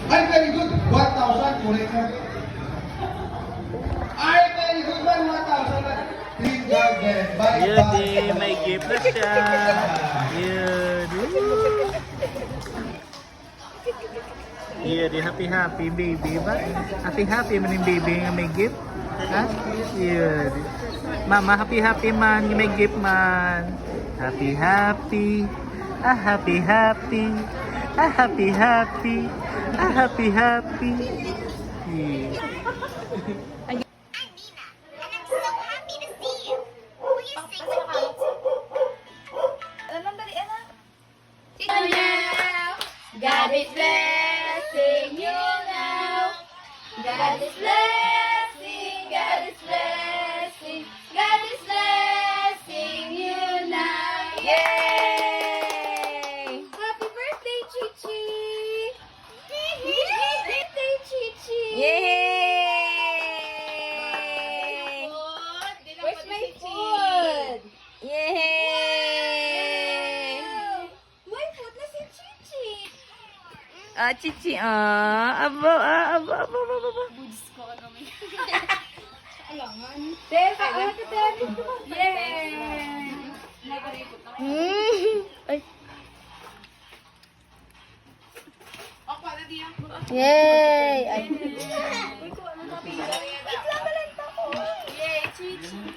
Ay, very good. 1,000. Correct na. Ay, very good man. 1,000. Green garden. Bye, Yun, bye. may gift na siya. Yun. Yun, happy baby ba? Happy man yung baby nga may gift. Ha? Yun. Mama, happy man yung may gift man. Happy. Ah, happy. Ah, happy. Ah, happy. Yeah. I'm Nina, and I'm so happy to see you. Will you sing with me? God is blessing you now. God is blessing, God is blessing, God is blessing you now. Yay! Happy birthday, Chichi! Happy birthday, Chichi! Yay! Where's my food? Yay! My food na si Chichi! Ah, Chichi, ah. Abo. Yay! Ay. Yay! Ay.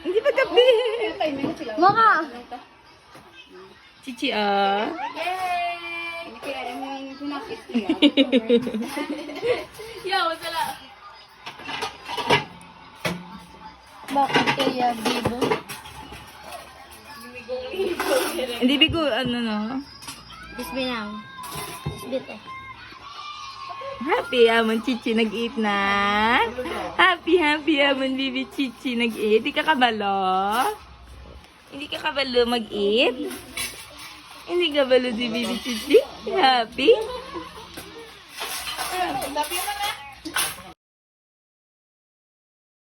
Hindi pa gabi. Maka. Chichi, ah. Bakit kaya bibo? Hindi bigo, ano no? Bisbinang. Bito. Happy amon Chichi nag-eat na. Happy amon Bibi Chichi nag-eat. Hindi ka kabalo? Hindi ka kabalo mag-eat? Hindi ka kabalo si Bibi Chichi? Happy? Tapi